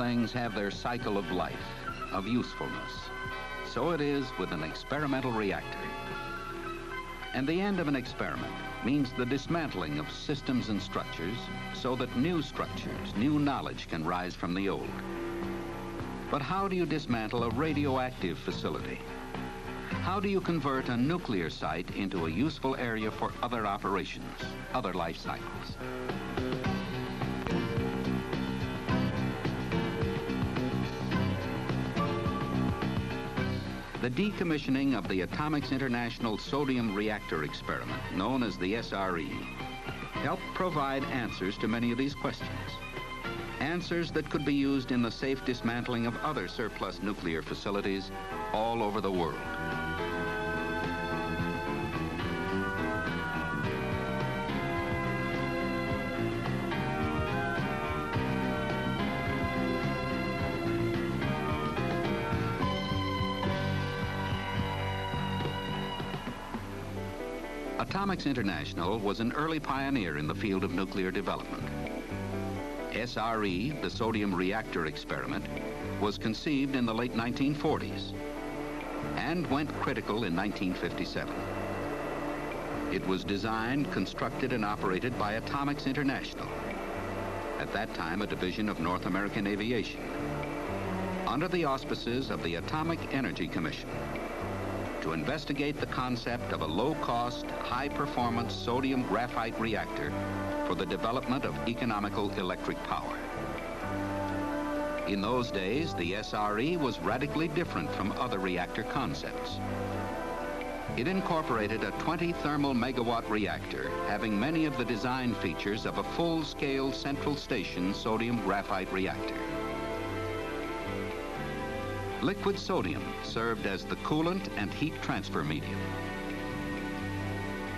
things have their cycle of life, of usefulness. So it is with an experimental reactor. And the end of an experiment means the dismantling of systems and structures so that new structures, new knowledge can rise from the old. But how do you dismantle a radioactive facility? How do you convert a nuclear site into a useful area for other operations, other life cycles? The decommissioning of the Atomics International Sodium Reactor Experiment, known as the SRE, helped provide answers to many of these questions. Answers that could be used in the safe dismantling of other surplus nuclear facilities all over the world. Atomics International was an early pioneer in the field of nuclear development. SRE, the sodium reactor experiment, was conceived in the late 1940s and went critical in 1957. It was designed, constructed, and operated by Atomics International, at that time a division of North American Aviation, under the auspices of the Atomic Energy Commission, to investigate the concept of a low-cost, high-performance sodium graphite reactor for the development of economical electric power. In those days, the SRE was radically different from other reactor concepts. It incorporated a 20 thermal megawatt reactor having many of the design features of a full-scale central station sodium graphite reactor. Liquid sodium served as the coolant and heat transfer medium.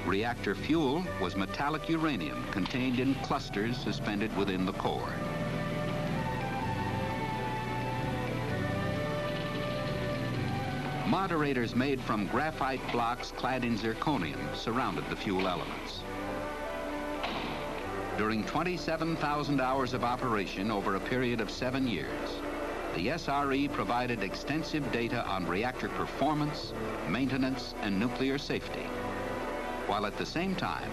Reactor fuel was metallic uranium contained in clusters suspended within the core. Moderators made from graphite blocks clad in zirconium surrounded the fuel elements. During 27,000 hours of operation over a period of 7 years, the SRE provided extensive data on reactor performance, maintenance, and nuclear safety, while at the same time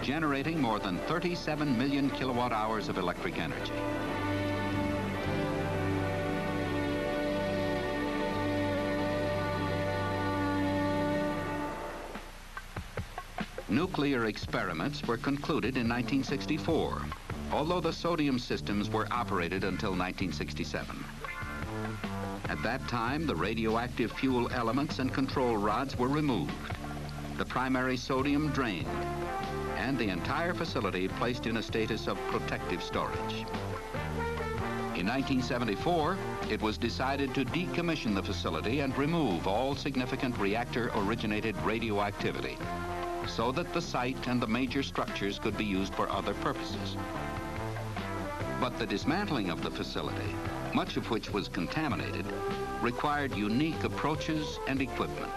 generating more than 37 million kilowatt hours of electric energy. Nuclear experiments were concluded in 1964, although the sodium systems were operated until 1967. At that time, the radioactive fuel elements and control rods were removed, the primary sodium drained, and the entire facility placed in a status of protective storage. In 1974, it was decided to decommission the facility and remove all significant reactor-originated radioactivity so that the site and the major structures could be used for other purposes. But the dismantling of the facility, much of which was contaminated, required unique approaches and equipment.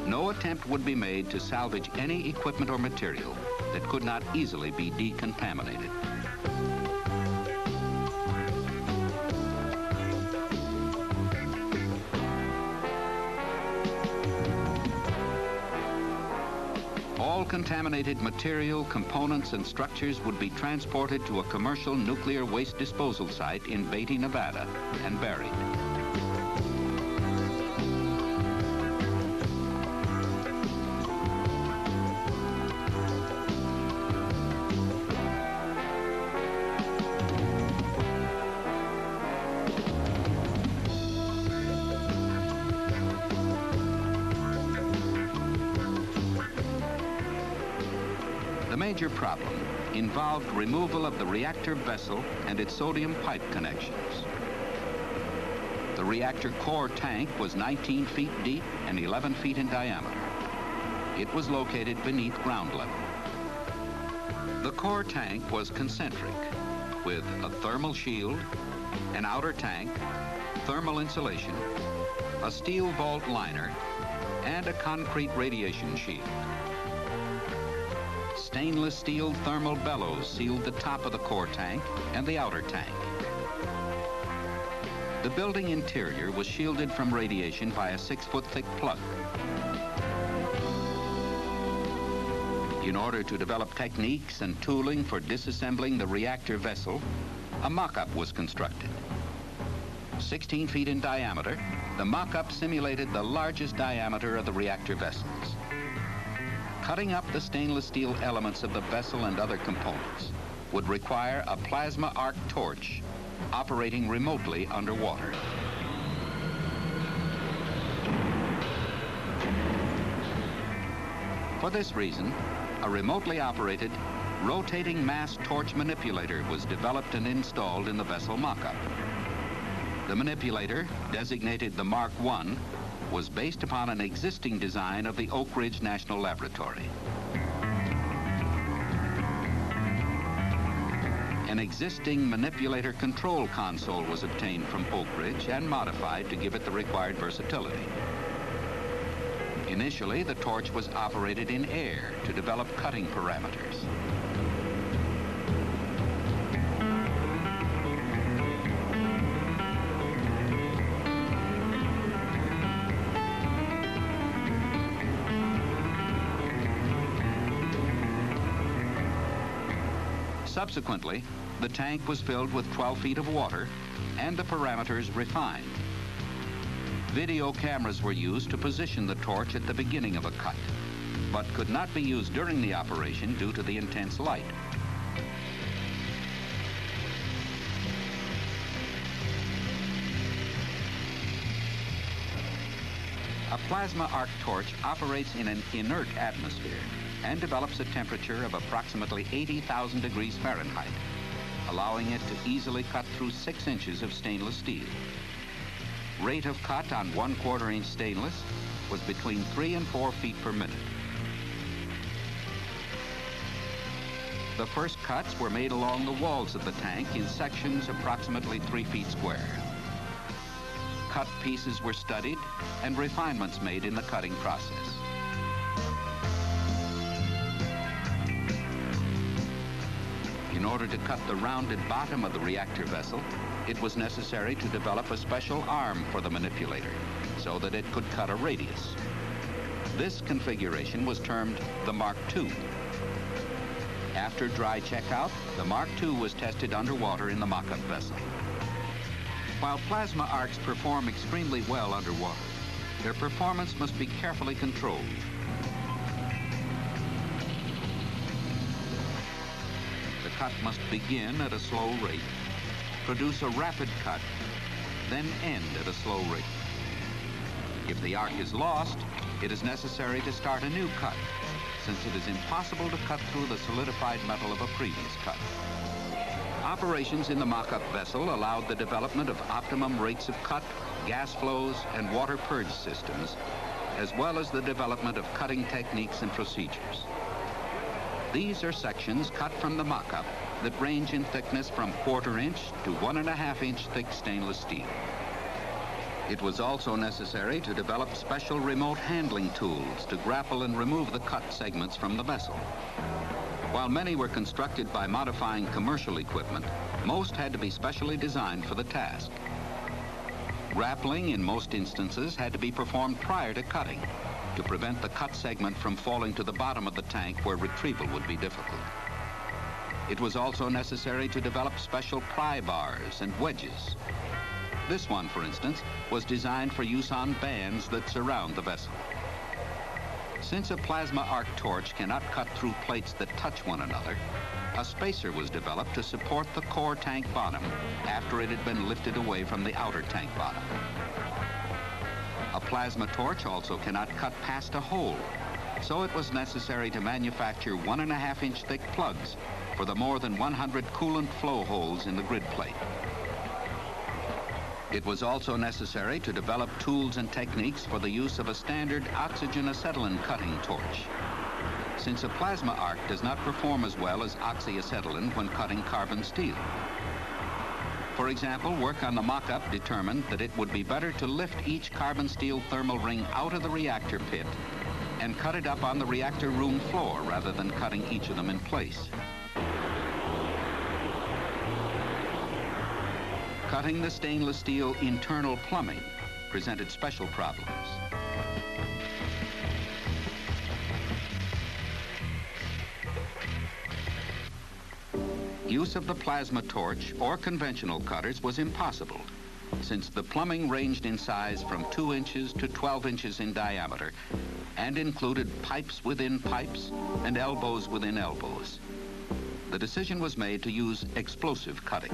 No attempt would be made to salvage any equipment or material that could not easily be decontaminated. All contaminated material, components, and structures would be transported to a commercial nuclear waste disposal site in Beatty, Nevada, and buried. The major problem involved removal of the reactor vessel and its sodium pipe connections. The reactor core tank was 19 feet deep and 11 feet in diameter. It was located beneath ground level. The core tank was concentric, with a thermal shield, an outer tank, thermal insulation, a steel vault liner, and a concrete radiation shield. Stainless steel thermal bellows sealed the top of the core tank and the outer tank. The building interior was shielded from radiation by a 6-foot thick plug. In order to develop techniques and tooling for disassembling the reactor vessel, a mock-up was constructed. 16 feet in diameter, the mock-up simulated the largest diameter of the reactor vessels. Cutting up the stainless steel elements of the vessel and other components would require a plasma arc torch operating remotely underwater. For this reason, a remotely operated, rotating mass torch manipulator was developed and installed in the vessel mock-up. The manipulator, designated the Mark I, was based upon an existing design of the Oak Ridge National Laboratory. An existing manipulator control console was obtained from Oak Ridge and modified to give it the required versatility. Initially, the torch was operated in air to develop cutting parameters. Subsequently, the tank was filled with 12 feet of water and the parameters refined. Video cameras were used to position the torch at the beginning of a cut, but could not be used during the operation due to the intense light. A plasma arc torch operates in an inert atmosphere and develops a temperature of approximately 80,000 degrees Fahrenheit, allowing it to easily cut through 6 inches of stainless steel. Rate of cut on 1/4 inch stainless was between 3 and 4 feet per minute. The first cuts were made along the walls of the tank in sections approximately 3 feet square. Cut pieces were studied and refinements made in the cutting process. In order to cut the rounded bottom of the reactor vessel, it was necessary to develop a special arm for the manipulator so that it could cut a radius. This configuration was termed the Mark II. After dry checkout, the Mark II was tested underwater in the mock-up vessel. While plasma arcs perform extremely well underwater, their performance must be carefully controlled. The cut must begin at a slow rate, produce a rapid cut, then end at a slow rate. If the arc is lost, it is necessary to start a new cut, since it is impossible to cut through the solidified metal of a previous cut. Operations in the mock-up vessel allowed the development of optimum rates of cut, gas flows, and water purge systems, as well as the development of cutting techniques and procedures. These are sections cut from the mock-up that range in thickness from 1/4 inch to 1.5 inch thick stainless steel. It was also necessary to develop special remote handling tools to grapple and remove the cut segments from the vessel. While many were constructed by modifying commercial equipment, most had to be specially designed for the task. Grappling, in most instances, had to be performed prior to cutting to prevent the cut segment from falling to the bottom of the tank where retrieval would be difficult. It was also necessary to develop special pry bars and wedges. This one, for instance, was designed for use on bands that surround the vessel. Since a plasma arc torch cannot cut through plates that touch one another, a spacer was developed to support the core tank bottom after it had been lifted away from the outer tank bottom. A plasma torch also cannot cut past a hole, so it was necessary to manufacture 1.5 inch thick plugs for the more than 100 coolant flow holes in the grid plate. It was also necessary to develop tools and techniques for the use of a standard oxygen-acetylene cutting torch, since a plasma arc does not perform as well as oxyacetylene when cutting carbon steel. For example, work on the mock-up determined that it would be better to lift each carbon steel thermal ring out of the reactor pit and cut it up on the reactor room floor rather than cutting each of them in place. Cutting the stainless steel internal plumbing presented special problems. Use of the plasma torch or conventional cutters was impossible, since the plumbing ranged in size from 2 inches to 12 inches in diameter and included pipes within pipes and elbows within elbows. The decision was made to use explosive cutting.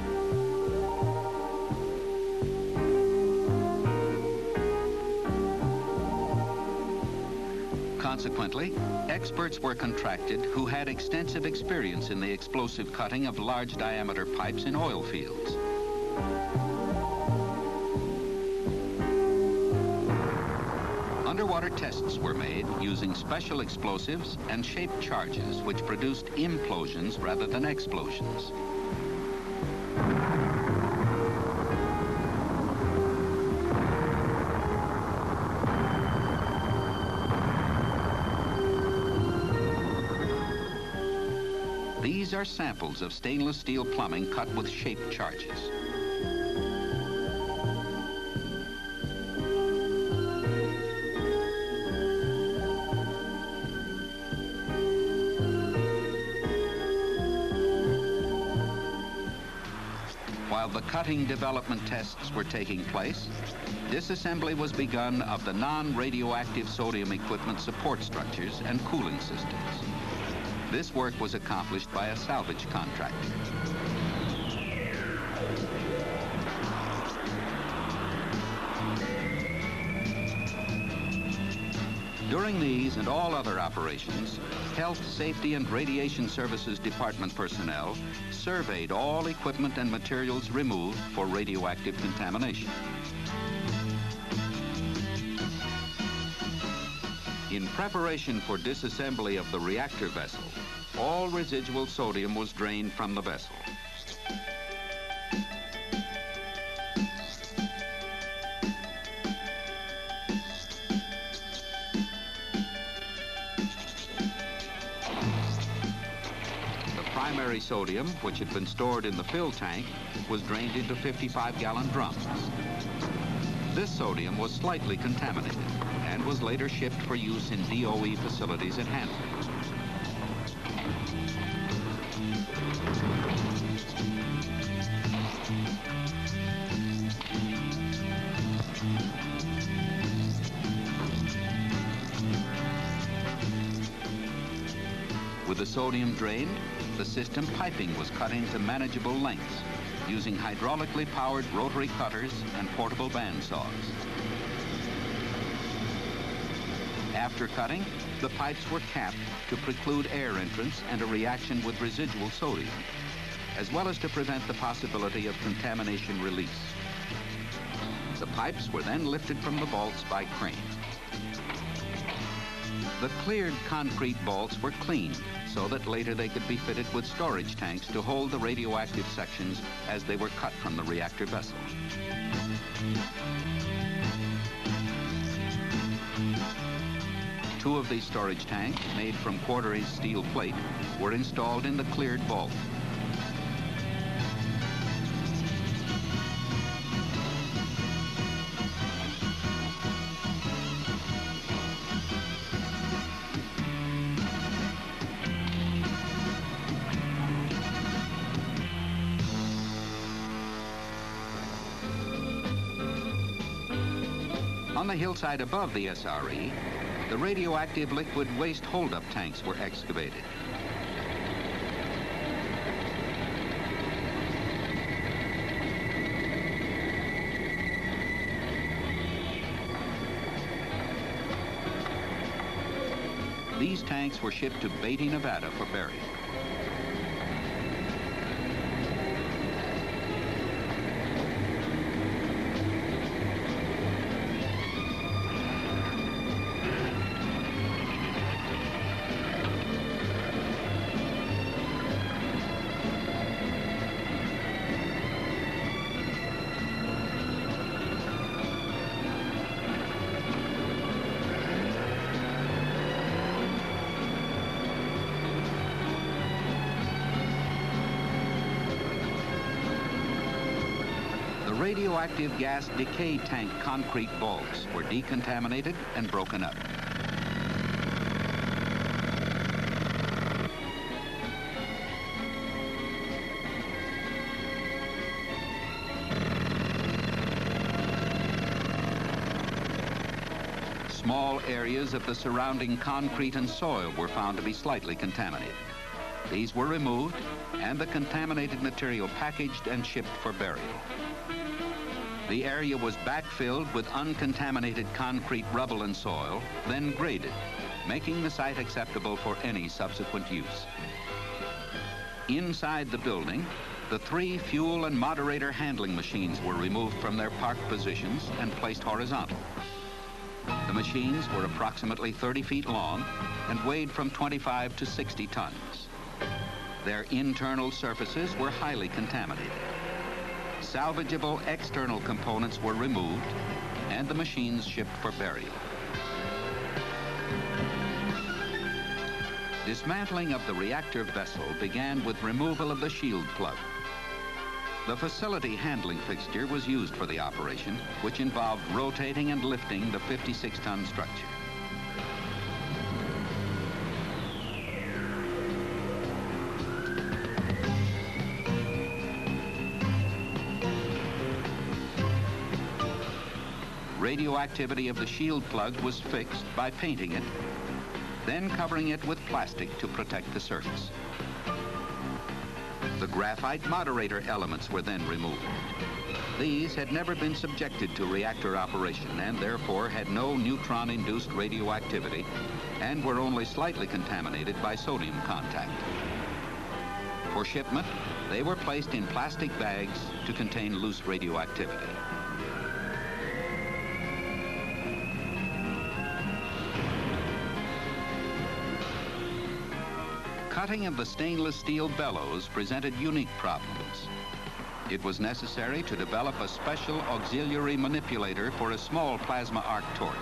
Consequently, experts were contracted who had extensive experience in the explosive cutting of large diameter pipes in oil fields. Underwater tests were made using special explosives and shaped charges which produced implosions rather than explosions. These are samples of stainless steel plumbing cut with shaped charges. While the cutting development tests were taking place, disassembly was begun of the non-radioactive sodium equipment support structures and cooling systems. This work was accomplished by a salvage contractor. During these and all other operations, Health, Safety, and Radiation Services Department personnel surveyed all equipment and materials removed for radioactive contamination. In preparation for disassembly of the reactor vessel, all residual sodium was drained from the vessel. Primary sodium, which had been stored in the fill tank, was drained into 55-gallon drums. This sodium was slightly contaminated and was later shipped for use in DOE facilities at Hanford. With the sodium drained, the system piping was cut into manageable lengths using hydraulically powered rotary cutters and portable bandsaws. After cutting, the pipes were capped to preclude air entrance and a reaction with residual sodium, as well as to prevent the possibility of contamination release. The pipes were then lifted from the vaults by crane. The cleared concrete vaults were cleaned so that later they could be fitted with storage tanks to hold the radioactive sections as they were cut from the reactor vessel. Two of these storage tanks, made from quarter-inch steel plate, were installed in the cleared vault. On the hillside above the SRE, the radioactive liquid waste holdup tanks were excavated. These tanks were shipped to Beatty, Nevada for burial. radioactive gas decay tank concrete vaults were decontaminated and broken up. Small areas of the surrounding concrete and soil were found to be slightly contaminated. These were removed and the contaminated material packaged and shipped for burial. The area was backfilled with uncontaminated concrete rubble and soil, then graded, making the site acceptable for any subsequent use. Inside the building, the 3 fuel and moderator handling machines were removed from their parked positions and placed horizontal. The machines were approximately 30 feet long and weighed from 25 to 60 tons. Their internal surfaces were highly contaminated. Salvageable external components were removed and the machines shipped for burial. Dismantling of the reactor vessel began with removal of the shield plug. The facility handling fixture was used for the operation, which involved rotating and lifting the 56-ton structure. Radioactivity of the shield plug was fixed by painting it, then covering it with plastic to protect the surface. The graphite moderator elements were then removed. These had never been subjected to reactor operation and therefore had no neutron-induced radioactivity and were only slightly contaminated by sodium contact. For shipment, they were placed in plastic bags to contain loose radioactivity. Cutting of the stainless steel bellows presented unique problems. It was necessary to develop a special auxiliary manipulator for a small plasma arc torch,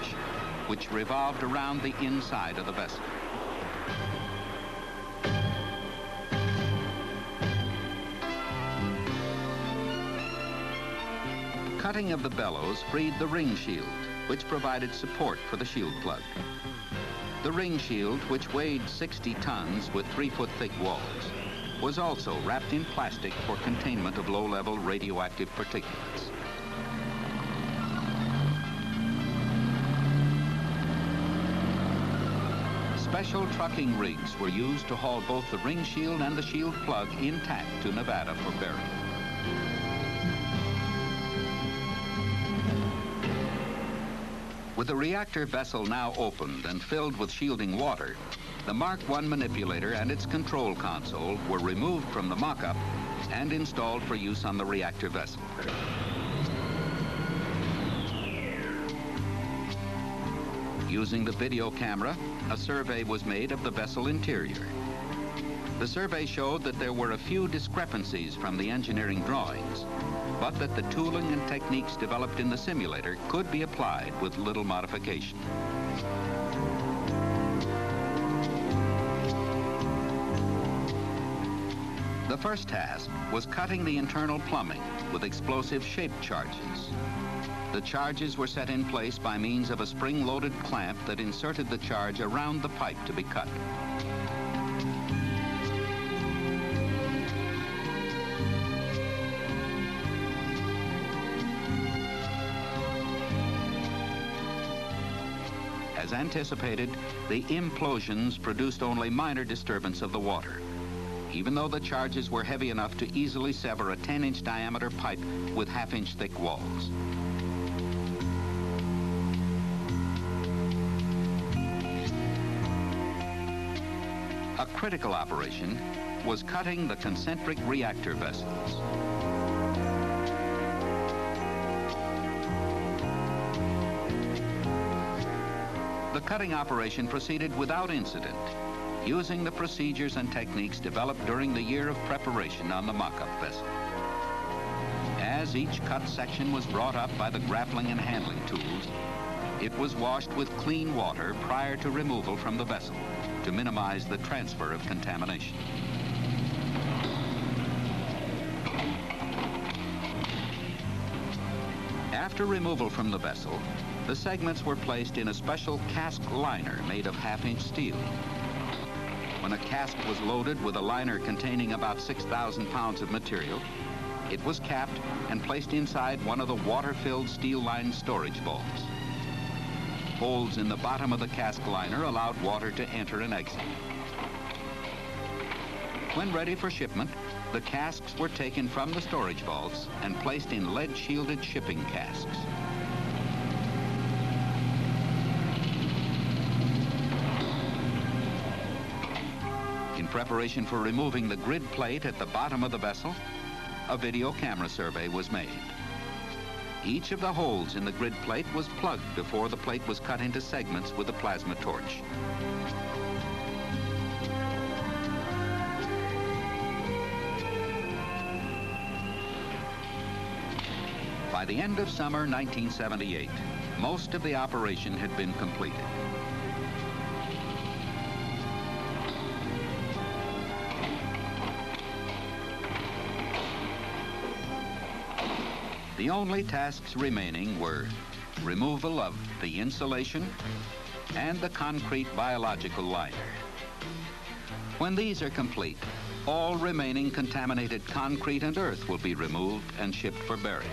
which revolved around the inside of the vessel. Cutting of the bellows freed the ring shield, which provided support for the shield plug. The ring shield, which weighed 60 tons with 3-foot thick walls, was also wrapped in plastic for containment of low-level radioactive particulates. Special trucking rigs were used to haul both the ring shield and the shield plug intact to Nevada for burial. With the reactor vessel now opened and filled with shielding water, the Mark I manipulator and its control console were removed from the mock-up and installed for use on the reactor vessel. Using the video camera, a survey was made of the vessel interior. The survey showed that there were a few discrepancies from the engineering drawings, but that the tooling and techniques developed in the simulator could be applied with little modification. The first task was cutting the internal plumbing with explosive shape charges. The charges were set in place by means of a spring-loaded clamp that inserted the charge around the pipe to be cut. As anticipated, the implosions produced only minor disturbance of the water, even though the charges were heavy enough to easily sever a 10-inch diameter pipe with half-inch thick walls. A critical operation was cutting the concentric reactor vessels. The cutting operation proceeded without incident, using the procedures and techniques developed during the year of preparation on the mock-up vessel. As each cut section was brought up by the grappling and handling tools, it was washed with clean water prior to removal from the vessel to minimize the transfer of contamination. After removal from the vessel, the segments were placed in a special cask liner made of half-inch steel. When a cask was loaded with a liner containing about 6,000 pounds of material, it was capped and placed inside one of the water-filled steel-lined storage vaults. Holes in the bottom of the cask liner allowed water to enter and exit. When ready for shipment, the casks were taken from the storage vaults and placed in lead-shielded shipping casks. In preparation for removing the grid plate at the bottom of the vessel, a video camera survey was made. Each of the holes in the grid plate was plugged before the plate was cut into segments with a plasma torch. By the end of summer 1978, most of the operation had been completed. The only tasks remaining were removal of the insulation and the concrete biological liner. When these are complete, all remaining contaminated concrete and earth will be removed and shipped for burial.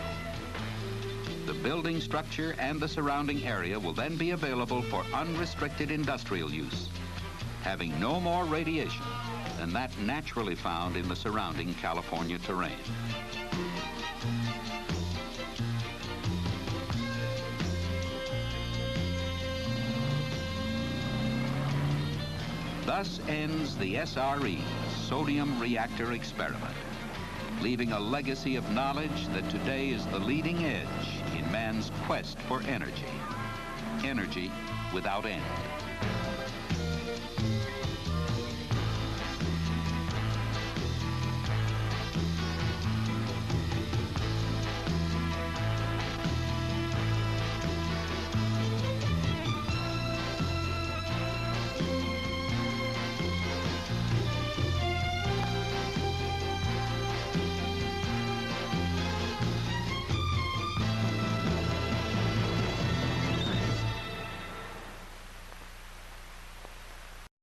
The building structure and the surrounding area will then be available for unrestricted industrial use, having no more radiation than that naturally found in the surrounding California terrain. Thus ends the SRE sodium reactor experiment, leaving a legacy of knowledge that today is the leading edge in man's quest for energy. Energy without end.